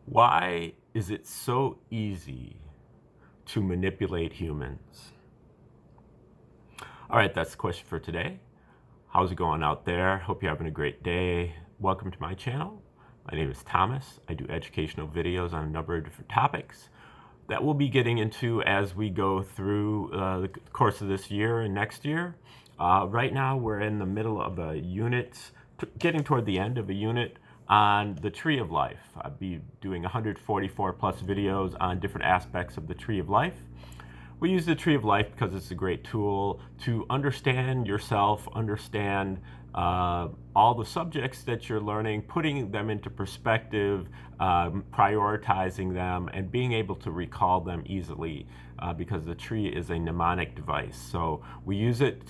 Why is it so easy to manipulate humans? All right, that's the question for today. How's it going out there? Hope you're having a great day. Welcome to my channel. My name is Thomas. I do educational videos on a number of different topics that we'll be getting into as we go through the course of this year and next year. Right now, we're in the middle of a unit, getting toward the end of a unit on the tree of life. I'll be doing 144 plus videos on different aspects of the tree of life. We use the tree of life because it's a great tool to understand yourself, understand all the subjects that you're learning, putting them into perspective, prioritizing them, and being able to recall them easily because the tree is a mnemonic device. So we use it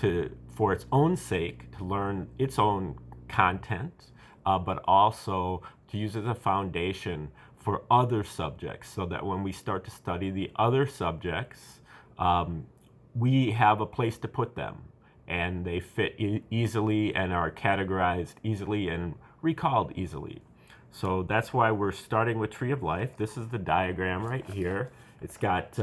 for its own sake, to learn its own content, but also to use as a foundation for other subjects, so that when we start to study the other subjects, we have a place to put them, and they fit easily and are categorized easily and recalled easily. So that's why we're starting with Tree of Life. This is the diagram right here. It's got,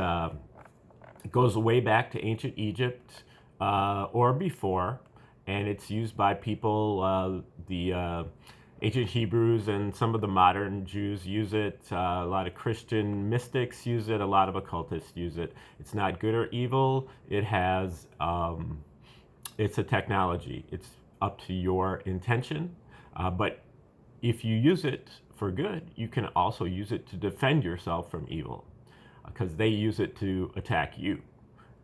it goes way back to ancient Egypt or before, and it's used by people, the ancient Hebrews and some of the modern Jews use it. A lot of Christian mystics use it. A lot of occultists use it. It's not good or evil. It has, it's a technology. It's up to your intention. But if you use it for good, you can also use it to defend yourself from evil, because they use it to attack you.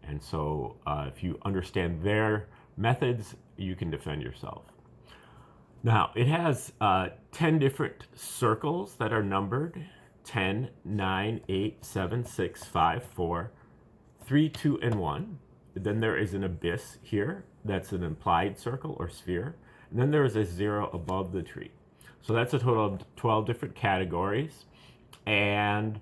And so if you understand their methods, you can defend yourself. Now, it has 10 different circles that are numbered: 10, 9, 8, 7, 6, 5, 4, 3, 2, and 1. Then there is an abyss here. That's an implied circle or sphere. And then there is a 0 above the tree. So that's a total of 12 different categories. And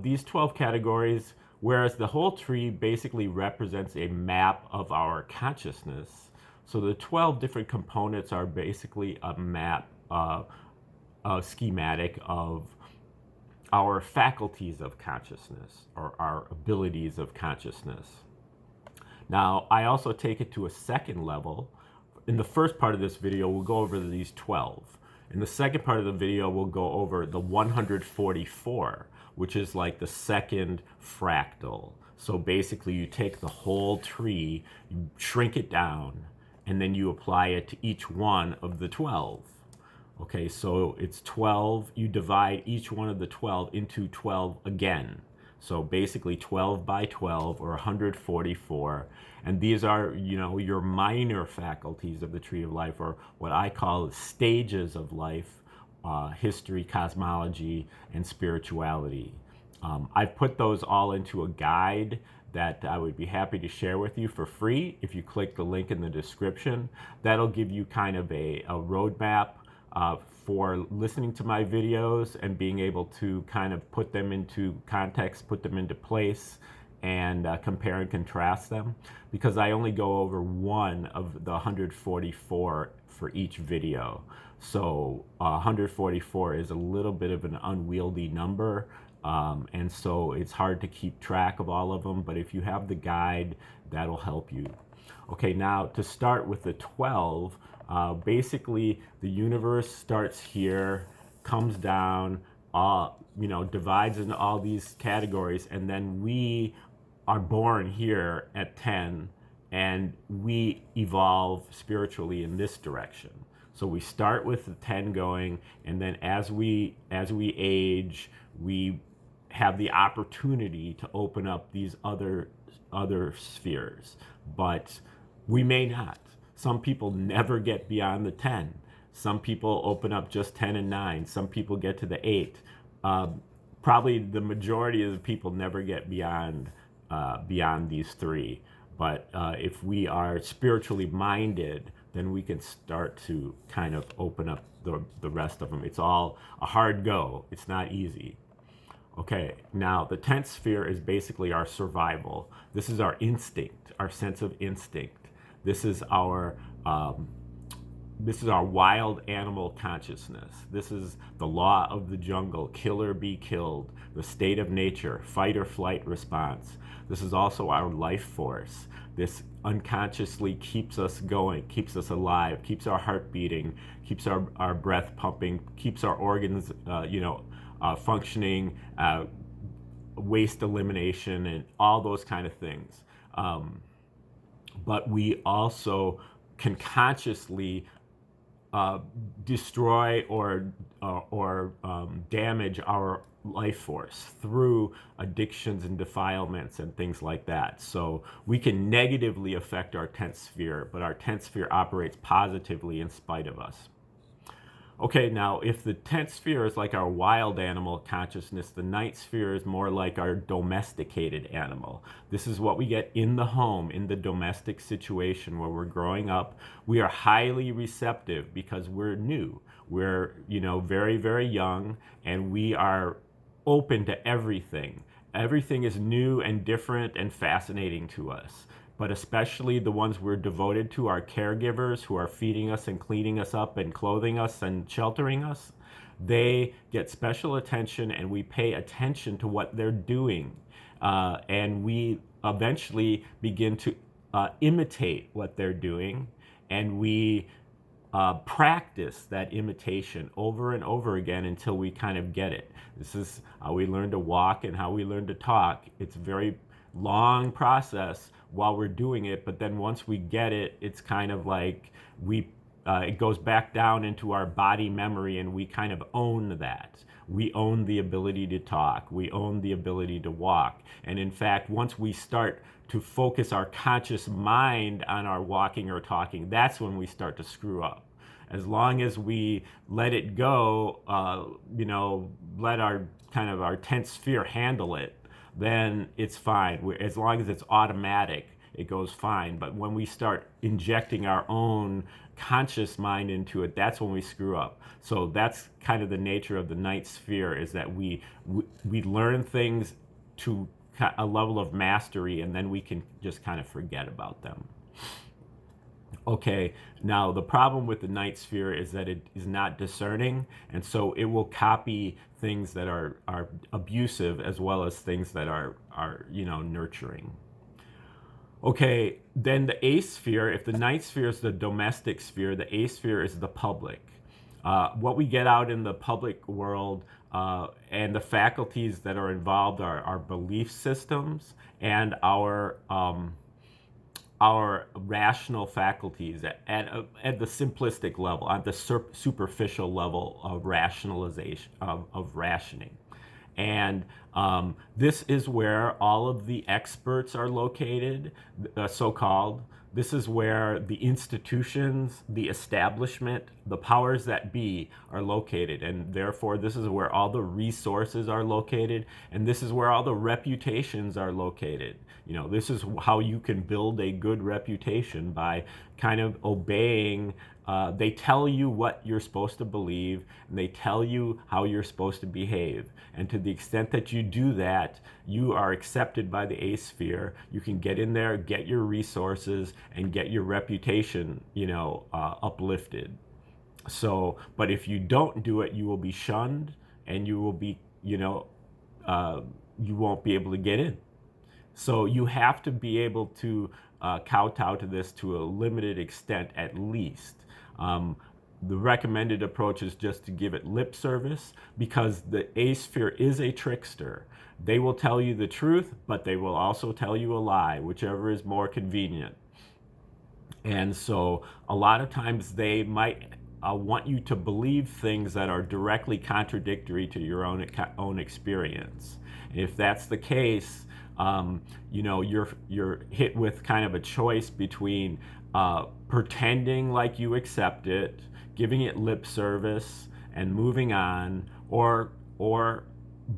these 12 categories, whereas the whole tree basically represents a map of our consciousness, so the 12 different components are basically a map, a schematic of our faculties of consciousness, or our abilities of consciousness. Now, I also take it to a second level. In the first part of this video, we'll go over these 12. In the second part of the video, we'll go over the 144, which is like the second fractal. So basically, you take the whole tree, you shrink it down, and then you apply it to each one of the 12. Okay, so it's 12. You divide each one of the 12 into 12 again. So basically 12 by 12, or 144. And these are, your minor faculties of the tree of life, or what I call stages of life: history, cosmology, and spirituality. I've put those all into a guide that I would be happy to share with you for free. If you click the link in the description, that'll give you kind of a roadmap for listening to my videos and being able to kind of put them into context, put them into place, and compare and contrast them, because I only go over one of the 144 for each video. So 144 is a little bit of an unwieldy number. And so it's hard to keep track of all of them, but if you have the guide, that'll help you. Okay, now to start with the 12, basically the universe starts here, comes down, divides into all these categories, and then we are born here at 10, and we evolve spiritually in this direction. So we start with the 10 going, and then as we age, we have the opportunity to open up these other spheres, but we may not. Some people never get beyond the 10. Some people open up just 10 and 9. Some people get to the 8. Probably the majority of the people never get beyond these 3. But if we are spiritually minded, then we can start to kind of open up the rest of them. It's all a hard go. It's not easy. Okay, now the 10th sphere is basically our survival. This is our instinct, our sense of instinct. This is our this is our wild animal consciousness. This is the law of the jungle, kill or be killed, the state of nature, fight or flight response. This is also our life force. This unconsciously keeps us going, keeps us alive, keeps our heart beating, keeps our breath pumping, keeps our organs, functioning, waste elimination, and all those kind of things. But we also can consciously destroy or damage our life force through addictions and defilements and things like that. So we can negatively affect our 10th sphere, but our 10th sphere operates positively in spite of us. Okay, now if the 10th sphere is like our wild animal consciousness, the 9th sphere is more like our domesticated animal. This is what we get in the home, in the domestic situation where we're growing up. We are highly receptive because we're new. We're, very, very young, and we are open to everything. Everything is new and different and fascinating to us. But especially the ones we're devoted to, our caregivers who are feeding us and cleaning us up and clothing us and sheltering us, they get special attention, and we pay attention to what they're doing. And we eventually begin to imitate what they're doing, and we practice that imitation over and over again until we kind of get it. This is how we learn to walk and how we learn to talk. It's a very long process while we're doing it, but then once we get it, it's kind of like it goes back down into our body memory, and we kind of own that. We own the ability to talk. We own the ability to walk. And in fact, once we start to focus our conscious mind on our walking or talking, that's when we start to screw up. As long as we let it go, let our 10th sphere handle it, then it's fine. As long as it's automatic, it goes fine. But when we start injecting our own conscious mind into it, that's when we screw up. So that's kind of the nature of the 9th sphere, is that we learn things to a level of mastery, and then we can just kind of forget about them. Okay, now the problem with the 9th sphere is that it is not discerning, and so it will copy things that are abusive as well as things that are nurturing. Okay, then the 8th sphere, if the 9th sphere is the domestic sphere, the 8th sphere is the public. What we get out in the public world and the faculties that are involved are our belief systems and our rational faculties at the simplistic level, at the superficial level of rationalization, of rationing. And this is where all of the experts are located, so-called. This is where the institutions, the establishment, the powers that be are located. And therefore, this is where all the resources are located. And this is where all the reputations are located. This is how you can build a good reputation, by kind of obeying. They tell you what you're supposed to believe, and they tell you how you're supposed to behave. And to the extent that you do that, you are accepted by the 8th sphere. You can get in there, get your resources, and get your reputation, uplifted. So, but if you don't do it, you will be shunned, and you will be, you won't be able to get in. So you have to be able to kowtow to this to a limited extent, at least. The recommended approach is just to give it lip service, because the 8th sphere is a trickster. They will tell you the truth, but they will also tell you a lie, whichever is more convenient. And so a lot of times they might want you to believe things that are directly contradictory to your own experience. And if that's the case, you're hit with kind of a choice between pretending like you accept it, giving it lip service, and moving on, or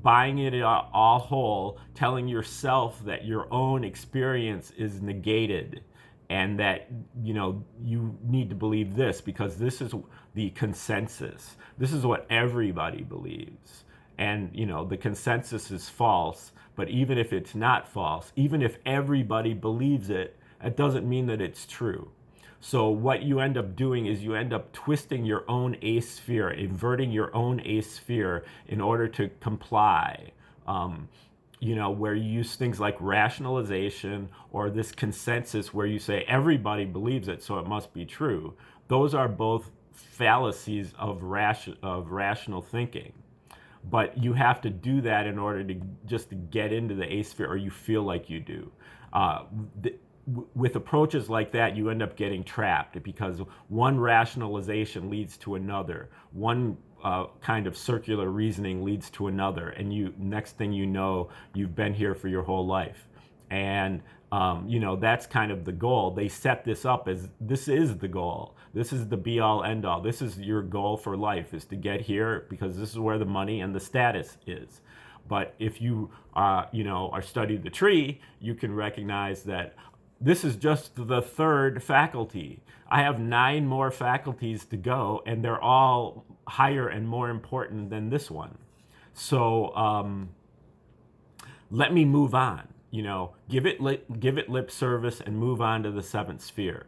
buying it all whole, telling yourself that your own experience is negated, and that you need to believe this because this is the consensus. This is what everybody believes. And the consensus is false, but even if it's not false, even if everybody believes it, it doesn't mean that it's true. So what you end up doing is you end up twisting your own sphere, inverting your own sphere in order to comply. Where you use things like rationalization or this consensus where you say everybody believes it, so it must be true. Those are both fallacies of rational thinking. But you have to do that in order to just to get into the sphere, or you feel like you do. With approaches like that, you end up getting trapped because one rationalization leads to another. One kind of circular reasoning leads to another, and next thing you know, you've been here for your whole life. And that's kind of the goal. They set this up as this is the goal. This is the be all end all. This is your goal for life, is to get here because this is where the money and the status is. But if you are studied the tree, you can recognize that this is just the third faculty. I have 9 more faculties to go, and they're all higher and more important than this one. So let me move on. Give it lip service and move on to the 7th sphere.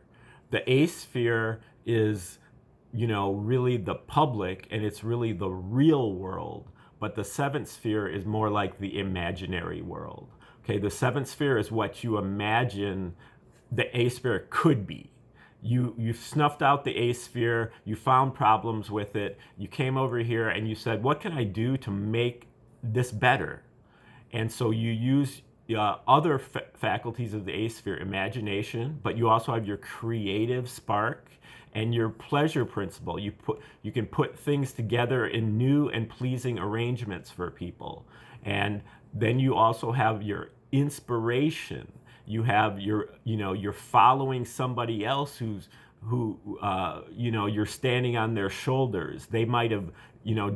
The sphere is, really the public, and it's really the real world. But the 7th sphere is more like the imaginary world. Okay, the 7th sphere is what you imagine the sphere could be. You snuffed out the sphere, you found problems with it, you came over here and you said, what can I do to make this better? And so you use other faculties of the sphere, imagination, but you also have your creative spark and your pleasure principle. You can put things together in new and pleasing arrangements for people. And then you also have your inspiration. You have you're following somebody else who you're standing on their shoulders. They might have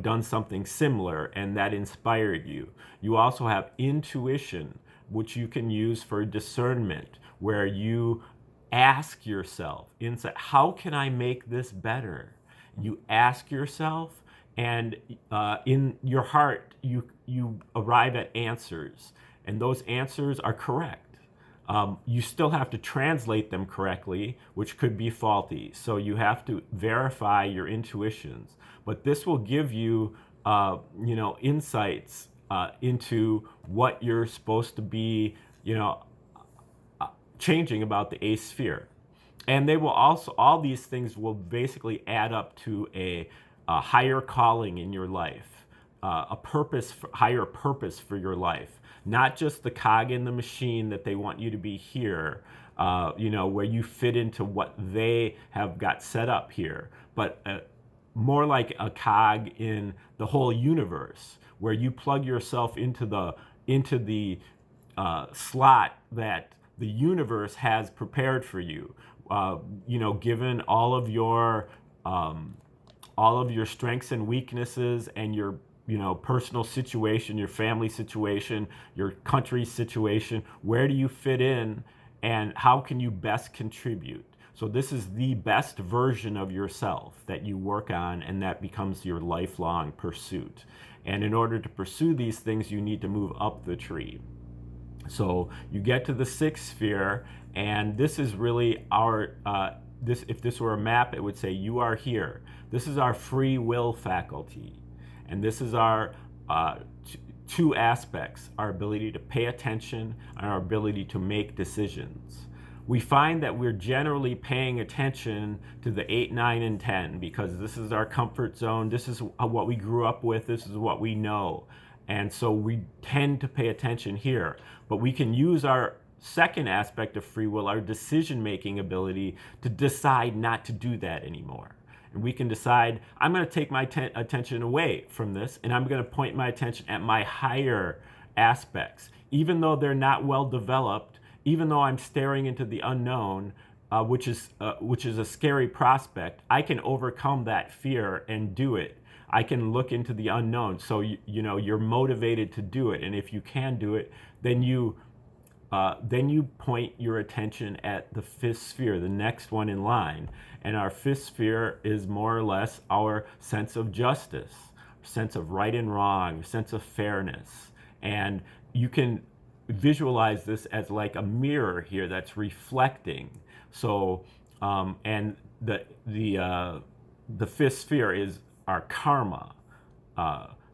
done something similar, and that inspired you. You also have intuition, which you can use for discernment, where you ask yourself inside, how can I make this better? You ask yourself, and in your heart you arrive at answers, and those answers are correct. You still have to translate them correctly, which could be faulty. So you have to verify your intuitions. But this will give you, insights into what you're supposed to be, changing about the sphere. And they will also, all these things will basically add up to a higher calling in your life, a purpose, higher purpose for your life. Not just the cog in the machine that they want you to be here, where you fit into what they have got set up here, but more like a cog in the whole universe, where you plug yourself into the slot that the universe has prepared for you. Given all of your strengths and weaknesses and your personal situation, your family situation, your country situation, where do you fit in and how can you best contribute? So this is the best version of yourself that you work on, and that becomes your lifelong pursuit. And in order to pursue these things, you need to move up the tree. So you get to the 6th sphere, and this is really our, if this were a map, it would say you are here. This is our free will faculty. And this is our 2 aspects, our ability to pay attention and our ability to make decisions. We find that we're generally paying attention to the 8, 9, and 10 because this is our comfort zone. This is what we grew up with. This is what we know. And so we tend to pay attention here. But we can use our second aspect of free will, our decision-making ability, to decide not to do that anymore. And we can decide, I'm going to take my attention away from this, and I'm going to point my attention at my higher aspects. Even though they're not well developed, even though I'm staring into the unknown, which is a scary prospect, I can overcome that fear and do it. I can look into the unknown. So you're motivated to do it, and if you can do it, then you point your attention at the 5th sphere, the next one in line. And our 5th sphere is more or less our sense of justice, sense of right and wrong, sense of fairness. And you can visualize this as like a mirror here that's reflecting. So And the fifth sphere is our karma,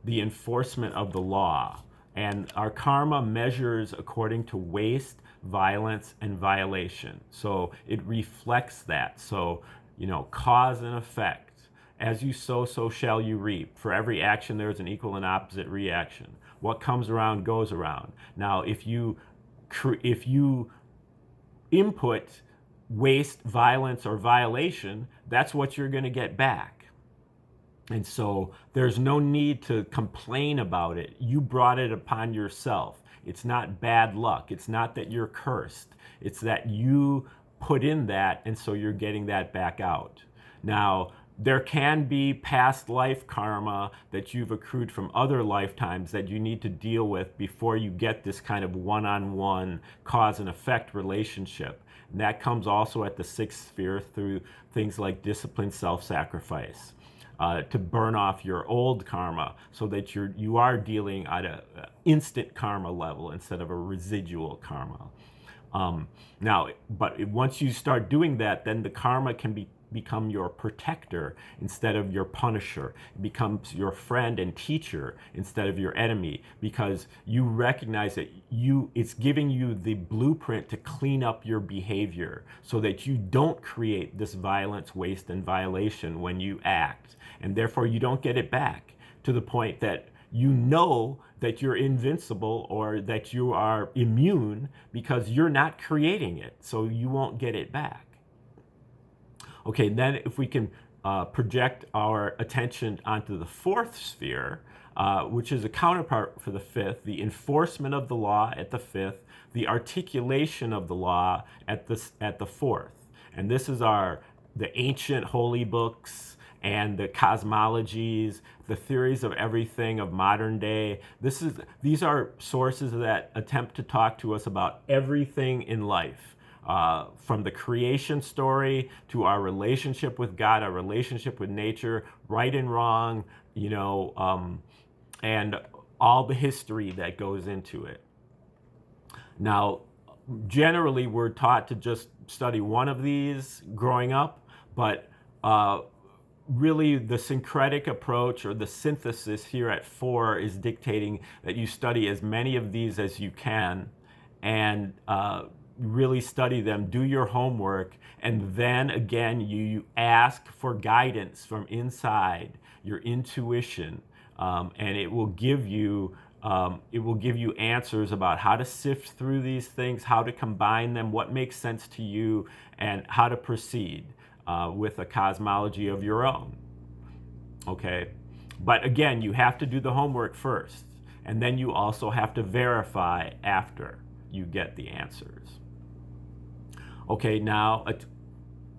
the enforcement of the law. And our karma measures according to waste, violence, and violation. So it reflects that. So, cause and effect. As you sow, so shall you reap. For every action, there is an equal and opposite reaction. What comes around goes around. Now, if you input waste, violence, or violation, that's what you're going to get back. And so there's no need to complain about it. You brought it upon yourself. It's not bad luck. It's not that you're cursed. It's that you put in that, and so you're getting that back out. Now, there can be past life karma that you've accrued from other lifetimes that you need to deal with before you get this kind of one-on-one cause and effect relationship. And that comes also at the sixth sphere through things like discipline, self-sacrifice, to burn off your old karma so that you are dealing at an instant karma level instead of a residual karma. But once you start doing that, then the karma can become your protector instead of your punisher. It becomes your friend and teacher instead of your enemy, because you recognize that it's giving you the blueprint to clean up your behavior so that you don't create this violence, waste, and violation when you act, and therefore you don't get it back to the point that you know that you're invincible or that you are immune because you're not creating it, so you won't get it back. Okay, then if we can project our attention onto the fourth sphere, which is a counterpart for the fifth, the enforcement of the law at the fifth, the articulation of the law at the fourth. And this is the ancient holy books and the cosmologies, the theories of everything of modern day. These are sources that attempt to talk to us about everything in life. From the creation story to our relationship with God, our relationship with nature, right and wrong, and all the history that goes into it. Now, generally, we're taught to just study one of these growing up, but really the syncretic approach or the synthesis here at 4 is dictating that you study as many of these as you can, and really study them, do your homework, and then again you ask for guidance from inside your intuition, and it will give you answers about how to sift through these things, how to combine them, what makes sense to you, and how to proceed with a cosmology of your own. Okay, but again, you have to do the homework first, and then you also have to verify after you get the answers. Okay, now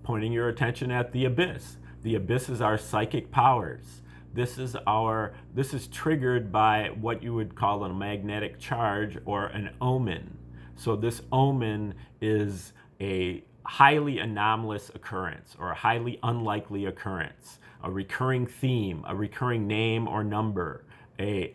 pointing your attention at the abyss. The abyss is our psychic powers. This is triggered by what you would call a magnetic charge or an omen. So this omen is a highly anomalous occurrence or a highly unlikely occurrence, a recurring theme, a recurring name or number, a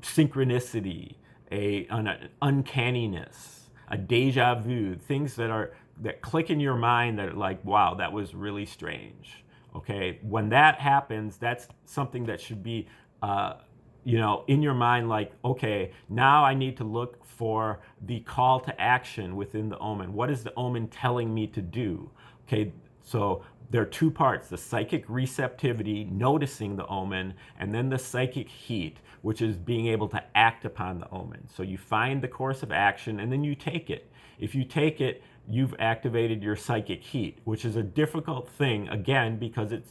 synchronicity, an uncanniness, a deja vu, things that click in your mind that are like, wow, that was really strange. Okay, when that happens, that's something that should be, in your mind, like, okay, now I need to look for the call to action within the omen. What is the omen telling me to do? Okay, so there are two parts: the psychic receptivity, noticing the omen, and then the psychic heat, which is being able to act upon the omen. So you find the course of action and then you take it. If you take it, you've activated your psychic heat, which is a difficult thing, again, because it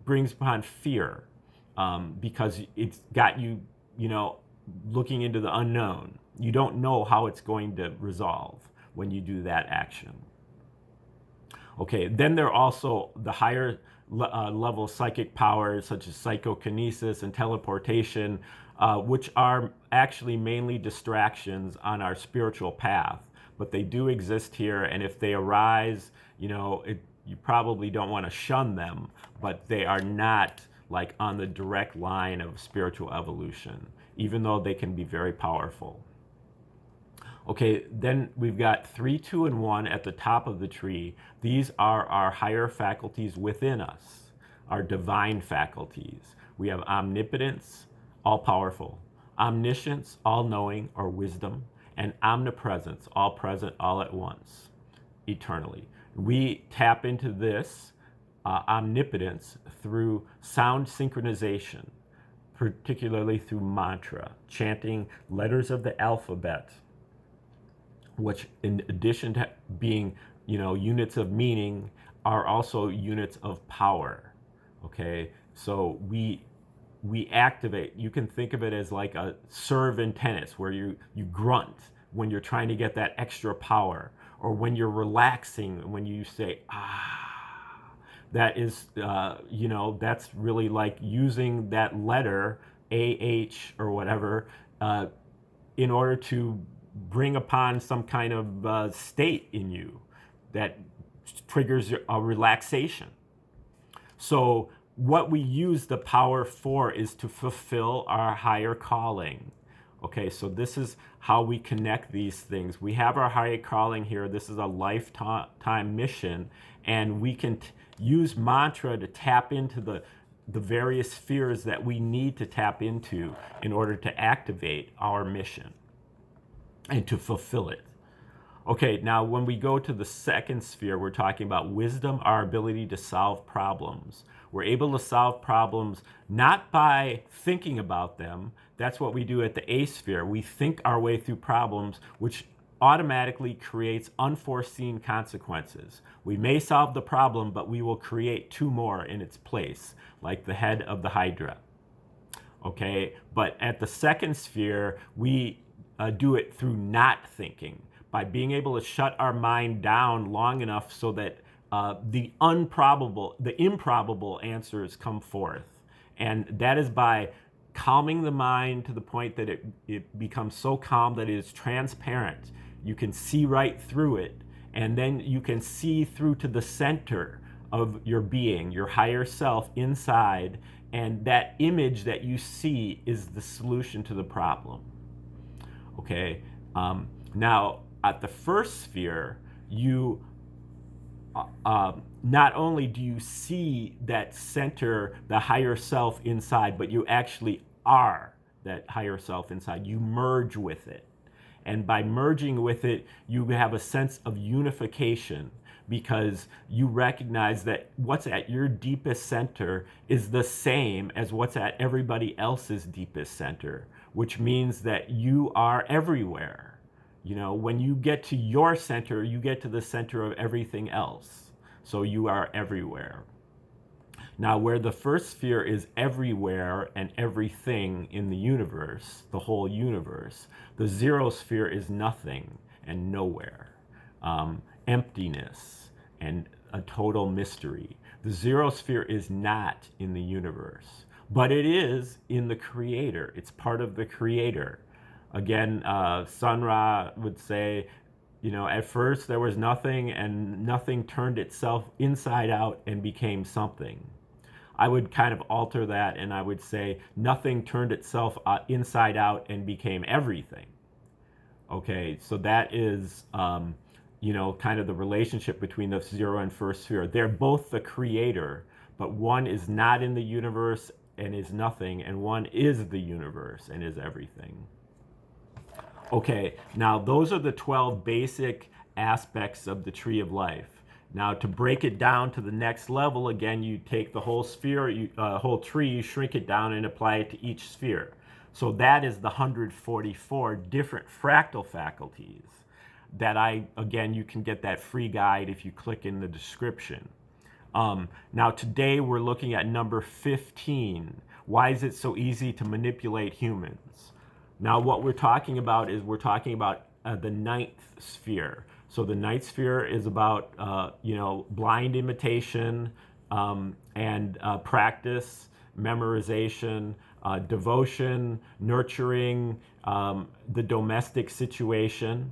brings upon fear, because it's got you, looking into the unknown. You don't know how it's going to resolve when you do that action. Okay, then there are also the higher level psychic powers such as psychokinesis and teleportation, which are actually mainly distractions on our spiritual path. But they do exist here, and if they arise, you probably don't want to shun them, but they are not like on the direct line of spiritual evolution, even though they can be very powerful. Okay, then we've got 3, 2, and 1 at the top of the tree. These are our higher faculties within us, our divine faculties. We have omnipotence, all powerful, omniscience, all knowing or wisdom, and omnipresence, all present, all at once, eternally. We tap into this omnipotence through sound synchronization, particularly through mantra, chanting letters of the alphabet, which in addition to being, units of meaning, are also units of power. Okay, so we activate. You can think of it as like a serve in tennis, where you grunt when you're trying to get that extra power, or when you're relaxing, when you say ah. That is, that's really like using that letter AH or whatever in order to bring upon some kind of state in you that triggers a relaxation. So what we use the power for is to fulfill our higher calling. Okay, so this is how we connect these things. We have our higher calling here. This is a lifetime mission, and we can use mantra to tap into the various spheres that we need to tap into in order to activate our mission and to fulfill it. Okay, now when we go to the second sphere, we're talking about wisdom, our ability to solve problems. We're able to solve problems not by thinking about them. That's what we do at the A sphere. We think our way through problems, which automatically creates unforeseen consequences. We may solve the problem, but we will create 2 more in its place, like the head of the Hydra. Okay, but at the second sphere, we do it through not thinking, by being able to shut our mind down long enough so that the improbable answers come forth. And that is by calming the mind to the point that it becomes so calm that it is transparent. You can see right through it, and then you can see through to the center of your being, your higher self inside, and that image that you see is the solution to the problem. Okay, now at the first sphere, you not only do you see that center, the higher self inside, but you actually are that higher self inside. You merge with it. And by merging with it, you have a sense of unification, because you recognize that what's at your deepest center is the same as what's at everybody else's deepest center, which means that you are everywhere. When you get to your center, you get to the center of everything else. So you are everywhere. Now, where the first sphere is everywhere and everything in the universe, the whole universe, the zero sphere is nothing and nowhere, emptiness and a total mystery. The zero sphere is not in the universe, but it is in the Creator. It's part of the Creator. Again, Sun Ra would say, at first there was nothing, and nothing turned itself inside out and became something. I would kind of alter that, and I would say nothing turned itself inside out and became everything. Okay, so that is, kind of the relationship between the zero and first sphere. They're both the Creator, but one is not in the universe and is nothing, and one is the universe and is everything. Okay, now those are the 12 basic aspects of the tree of life. Now to break it down to the next level, again, you take the whole sphere, whole tree, you shrink it down and apply it to each sphere. So that is the 144 different fractal faculties that again, you can get that free guide if you click in the description. Now today we're looking at number 15. Why is it so easy to manipulate humans? Now what we're talking about is the ninth sphere. So the ninth sphere is about blind imitation and practice, memorization, devotion, nurturing, the domestic situation.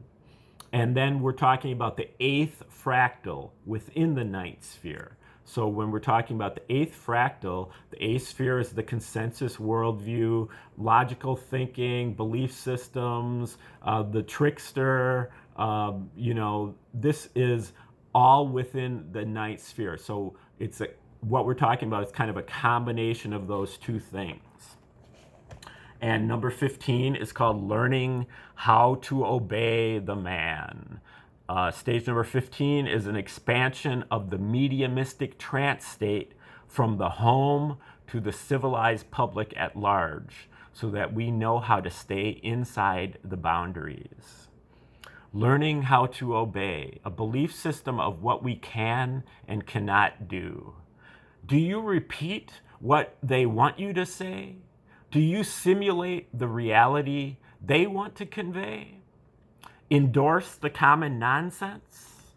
And then we're talking about the eighth fractal within the ninth sphere. So when we're talking about the eighth fractal, the eighth sphere is the consensus worldview, logical thinking, belief systems, the trickster. This is all within the ninth sphere. So what we're talking about is kind of a combination of those two things. And number 15 is called learning how to obey the man. Stage number 15 is an expansion of the mediumistic trance state from the home to the civilized public at large, so that we know how to stay inside the boundaries. Learning how to obey, a belief system of what we can and cannot do. Do you repeat what they want you to say? Do you simulate the reality they want to convey? Endorse the common nonsense?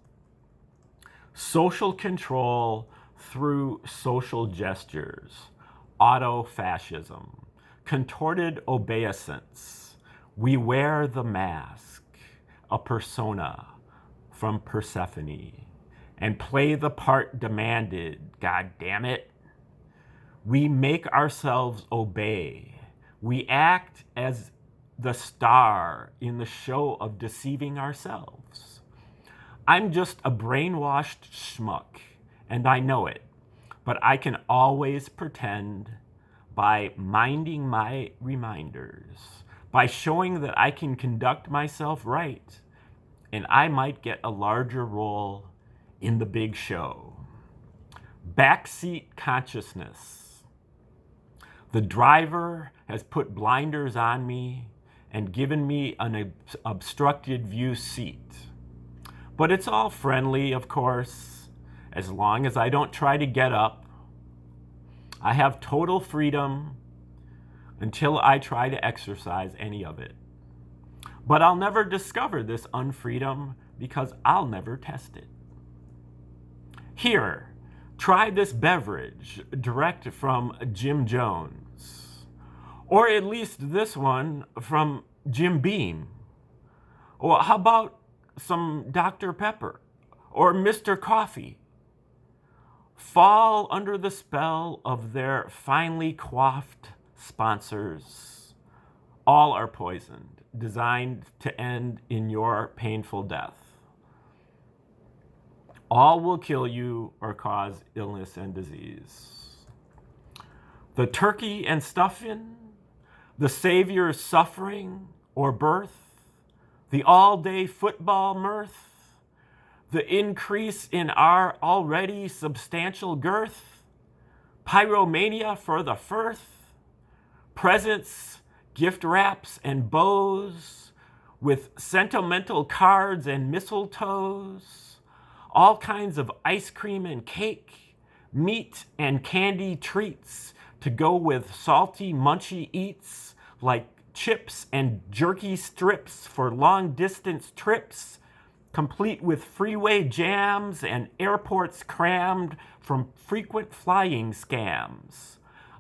Social control through social gestures, auto-fascism, contorted obeisance. We wear the mask, a persona from Persephone, and play the part demanded, God damn it. We make ourselves obey. We act as the star in the show of deceiving ourselves. I'm just a brainwashed schmuck, and I know it, but I can always pretend by minding my reminders, by showing that I can conduct myself right, and I might get a larger role in the big show. Backseat consciousness. The driver has put blinders on me and given me an obstructed view seat. But it's all friendly, of course, as long as I don't try to get up. I have total freedom until I try to exercise any of it. But I'll never discover this unfreedom because I'll never test it. Here, try this beverage direct from Jim Jones. Or at least this one from Jim Beam. Or how about some Dr. Pepper or Mr. Coffee? Fall under the spell of their finely coiffed sponsors. All are poisoned, designed to end in your painful death. All will kill you or cause illness and disease. The turkey and stuffing, the Savior's suffering or birth, the all-day football mirth, the increase in our already substantial girth, pyromania for the firth, presents, gift wraps, and bows, with sentimental cards and mistletoes, all kinds of ice cream and cake, meat and candy treats to go with salty, munchy eats like chips and jerky strips for long-distance trips, complete with freeway jams and airports crammed from frequent flying scams.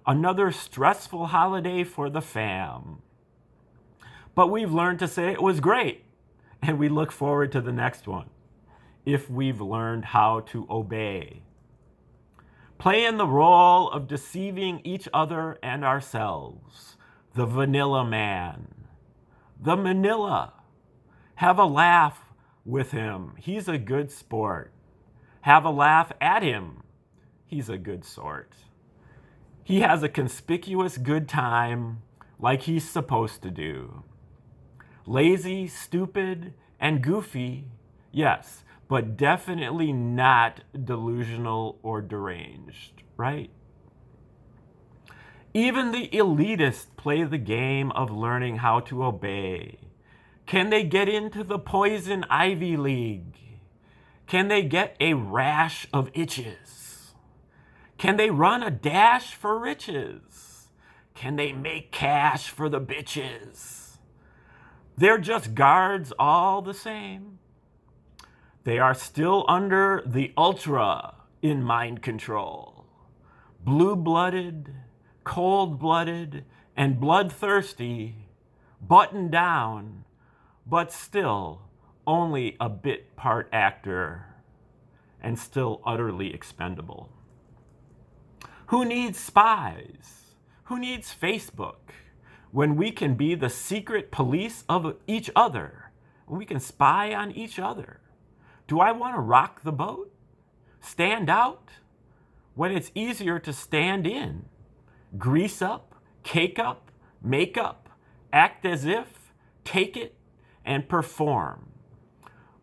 Another stressful holiday for the fam. But we've learned to say it was great, and we look forward to the next one, if we've learned how to obey. Playing the role of deceiving each other and ourselves. The vanilla man. The Manila. Have a laugh with him. He's a good sport. Have a laugh at him. He's a good sort. He has a conspicuous good time like he's supposed to do. Lazy, stupid, and goofy, yes, but definitely not delusional or deranged, right? Even the elitists play the game of learning how to obey. Can they get into the poison Ivy League? Can they get a rash of itches? Can they run a dash for riches? Can they make cash for the bitches? They're just guards all the same. They are still under the ultra in mind control. Blue-blooded, cold-blooded, and bloodthirsty, buttoned down, but still only a bit part actor and still utterly expendable. Who needs spies? Who needs Facebook when we can be the secret police of each other? When we can spy on each other? Do I want to rock the boat? Stand out? When it's easier to stand in? Grease up, cake up, make up, act as if, take it, and perform.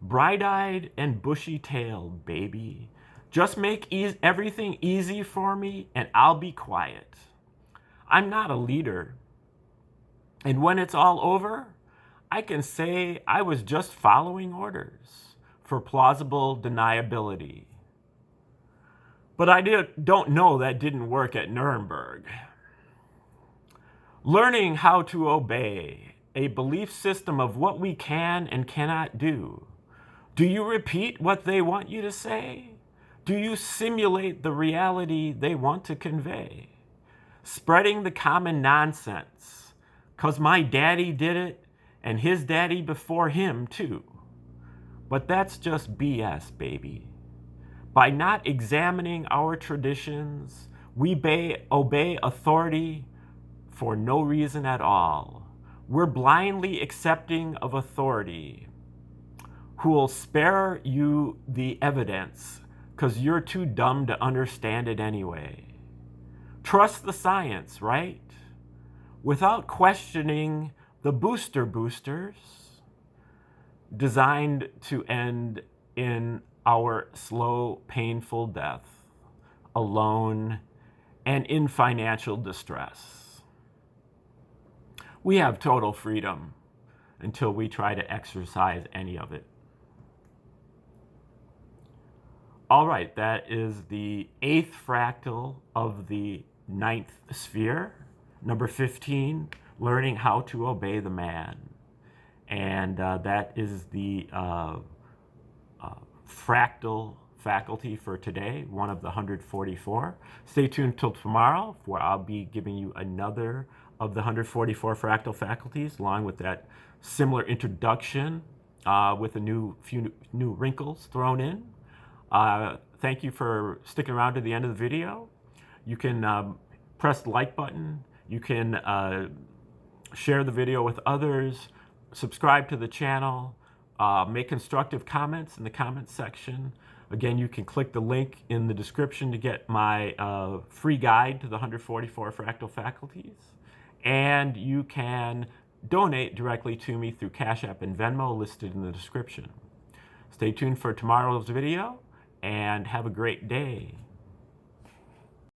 Bright-eyed and bushy-tailed, baby. Just make everything easy for me and I'll be quiet. I'm not a leader. And when it's all over, I can say I was just following orders for plausible deniability. But I don't know that didn't work at Nuremberg. Learning how to obey a belief system of what we can and cannot do. Do you repeat what they want you to say? Do you simulate the reality they want to convey? Spreading the common nonsense, 'cause my daddy did it and his daddy before him too. But that's just BS, baby. By not examining our traditions, we obey authority for no reason at all. We're blindly accepting of authority who will spare you the evidence because you're too dumb to understand it anyway. Trust the science, right? Without questioning the boosters designed to end in our slow, painful death, alone, and in financial distress. We have total freedom until we try to exercise any of it. All right, that is the 8th fractal of the 9th sphere, number 15, learning how to obey the man. And that is the fractal faculty for today, one of the 144. Stay tuned till tomorrow, where I'll be giving you another of the 144 fractal faculties, along with that similar introduction with a few new wrinkles thrown in. Thank you for sticking around to the end of the video. You can press the like button. You can share the video with others, subscribe to the channel, make constructive comments in the comments section. Again, you can click the link in the description to get my free guide to the 144 fractal faculties. And you can donate directly to me through Cash App and Venmo listed in the description. Stay tuned for tomorrow's video and have a great day.